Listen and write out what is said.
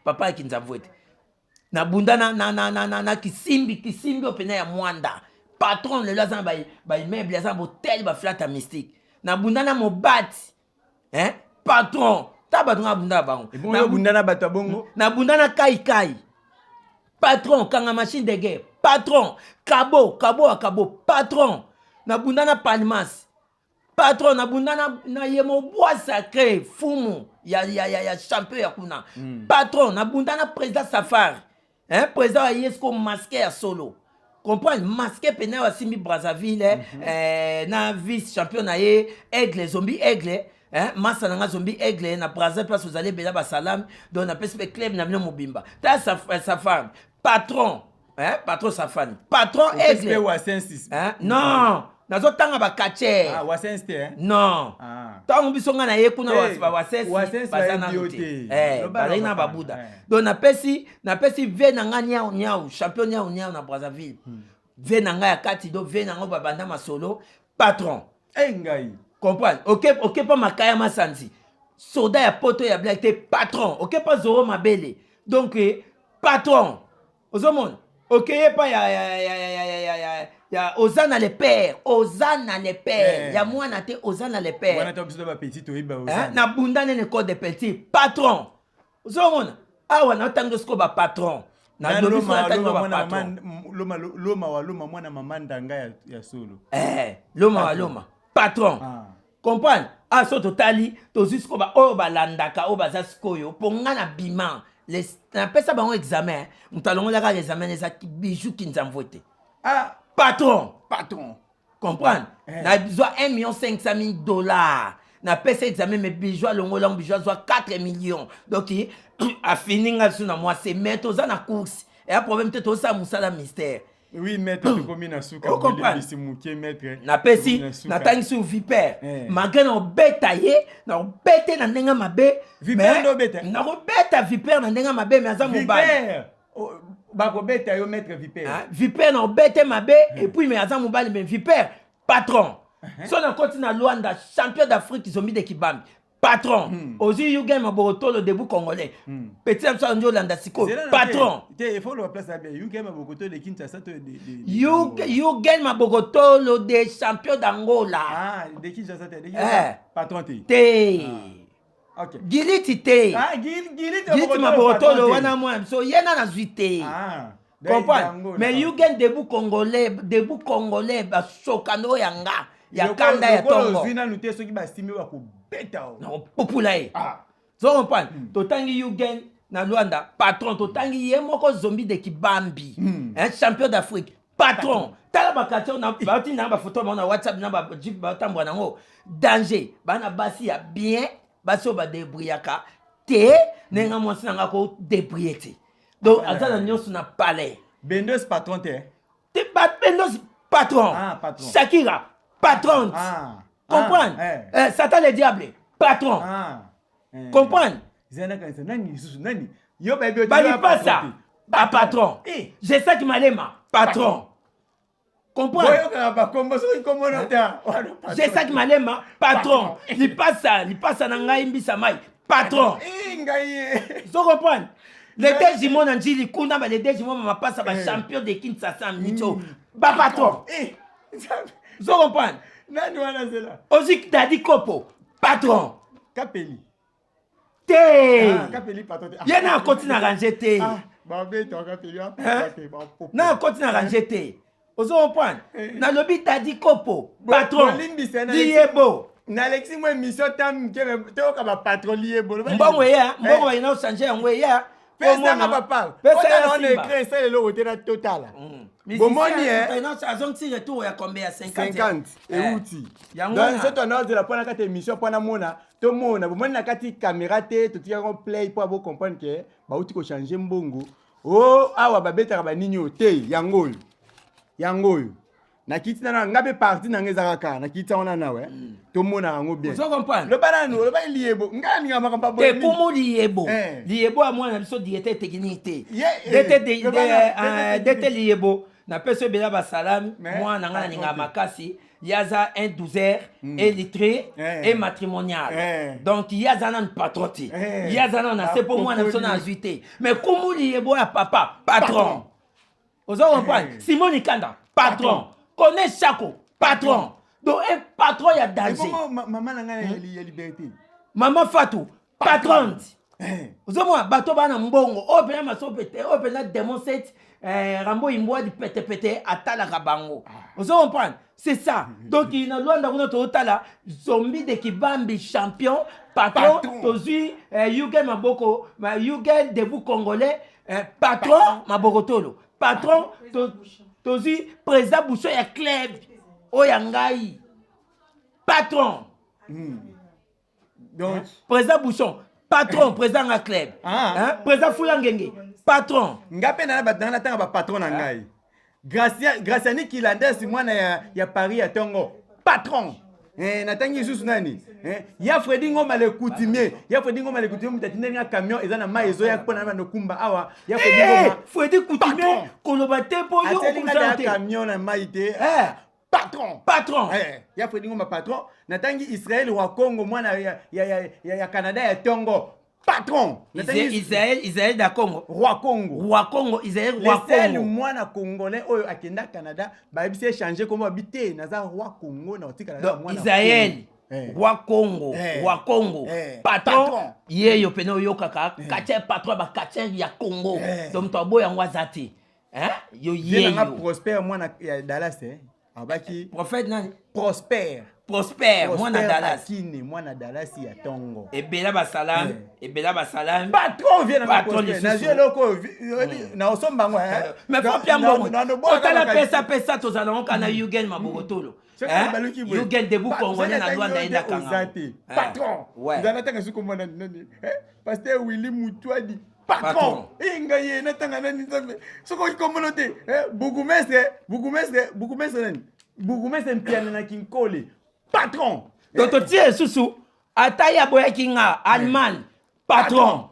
papa ya kinzamvwete na bunda na kisimbi opena ya mwanda patron lelo aza na baimmeuble aza na botel baflata mystique na bunda na mobati patron ta bato nga bunda na bango na bunda na kai patron kanga machine de guerre patron kabo patron na bunda na palmas patron na bunda na yemo bois sacré fumu ya champion ya kuna patron na bunda na président Safari président ya yesko masqué ya solo comprendre masqué pena wa Simbi Brazzaville na vice champion na ye aigle zombie aigle massa nanga zombie aigle na Brazzaville place vous allez bela basalam donc na PSP club na bino mobimba ta Safari patron patron Safari patron aigle non nazo tanga ba kache non tango biso nga na ye kuna wasesi bazana nute balina babuda donc na pesi ve na nga nyau champion nyau na Brazzaville ve na nga ya kati do ve na nga babanda masolo patron ngai comprendre OK pas makaya masanzi soda ya poto ya black te patron OK pas zoro mabele donc patron ozomon OK pas ya Ozana le père ya mwana te Ozana le père wana to biso ba petit to iba Ozana na bunda ne code de petit patron ozomona awa na tango sko ba patron na lobi so tango ba patron loma mwana mama ndanga ya solo loma patron comprendre so totali to jusqu'au ba o balandaka o bazaskoyo ponga na bima na pesa bango examen mutalongo la ka examen les bijou kinzamvote patron comprendre na besoin $1,500,000 na pesa examen mais bijou longola bijou soit 4 millions donc a fini nga suna moi c'est mettre aux na course et un problème peut être ça musala mystère oui maître tu comme na souka bisi muke maître na pesi na tangi sur vipère malgré na betaye na bete na ndenga mabe vipère no beta na beta vipère na ndenga mabe mais aza mobile bako beta yo maître vipère vipère na bete mabe et puis mais aza mobile mais vipère patron so na continue na Luanda champion d'Afrique zombie de Kibambi patron ozi you game abotolo debout congolais petit am so Landa siko patron il faut le place bien you game abotolo de Kinshasa to you game abotolo de champion d'Angola de Kinshasa te patron te OK Giliti te Giliti mabotolo wana moi so yena na zuite comprendre mais you game debout congolais ba sokano yanga ya kanda ya tongo zina nute soki ba stimi ba ko beta no populaire so comprendre totangi you gain na Luanda patron totangi ye moko zombie de Kibambi champion d'Afrique patron tala bakatio na bati na ba photo na WhatsApp na ba jip ba tambwa nango danger bana basi ya bien baso ba debriaka te nenga mwasi nanga ko debriete donc azala nyonso na palais Bendos patron te Bendos patron Shakira patron comprendre Satan le diable patron comprendre nani yo bébé bali pas ça patron j'ai ça qui m'alema patron comprendre j'ai ça qui m'alema patron li pas ça na ngai mbisa mai patron so comprendre les deux jimons na njili kuna ba les deux jimons ma passa ba champion de Kinshasa mito ba patron so comprendre nani wana zela ozik dadi kopo patron Kapeli te patron yena continue à ranger te ba beto Kapeli na continue à ranger te ozo comprendre na lobi dadi kopo patron liebo na Alexis moi mission tam ke te ka ba patron liebo mbongo ya ina changer yango ya pesa na papa pesa on écrit ça le hôtel na total bomoni azon ti retour ya combien 50 et outi donc c'est ton ordre la pona kati émission pona mona to mona bomoni na kati caméra te to tia on play pourabo comprendre que ba outi ko changer mbongo awa ba betaka ba nini te yango na kiti na ngabe parti na ngeza kaka na kiti ona nawe to mona ngo bien so comprendre le banano le ba liebo ngani nga makamba bo te kumu liebo a moi na biso diété technique dete liebo na peso bela ba salami moi na ngana ninga makasi yaza un 12 illettré et matrimonial donc yaza nan patron te yaza nan na c'est pour moi na so na ajouté mais comment li ebo ya papa patron ozo comprendre Simon Ikanda patron connaît Chako patron donc un patron ya danger maman na ngana ya liberté maman Fatou patron ozo moi bato bana mbongo o pena masopete o pena démonstrate Rambo Imboa di pete atala kabango. Vous comprenez? C'est ça. Donc il y a loi dans notre hôtel zombie de Kibambi champion patron tozi Yugen Maboko Yugen debout congolais patron Maboko Tolo patron tozi président Bousso ya club Oyangai patron. Donc président Bouchon patron président la club président Fulangenge patron ngape na batanga tanga ba patron na ngai Graciani Kilandes mwana ya Paris ya Tongo patron natangi susu nani ya Fredi Ngoma le coutumier mutatinde nga camion ezana maezo ya pona na kumba awa ya Fredi Ngoma Fredi coutumier kolobate po yo ko camion na maite patron ya Fredi Ngoma patron natangi Israël wa Congo mwana ya Canada ya Tongo patron Israël da Congo roi Congo Israël roi Congo mwana congolais oyo akenda Canada ba bise changer comme habité naza roi Congo na otika na mwana Israël roi Congo patron yeyo peno yo kaka kache patron ba kache ya Congo donc to boya ngwazati yo yeyo na Prosper mwana ya Dallas abaki prophète nani Prosper mwana Dallas kine mwana Dallas ya Tongo ebela basalam patron vient na Prosper na je loko na osomba ngwa mais faut bien mbongo otala pesa tozala kana Yugen Mabogotolo Yugen debout congolais na Luanda enda kanga patron ndana tanga suko mwana nani pasteur Willy Mutwadi patron ingaye natanga nani nzambe soko ikomonote bourgmestre nani mpiana na Kinkole patron toto tie susu ataya boya kinga Allemagne patron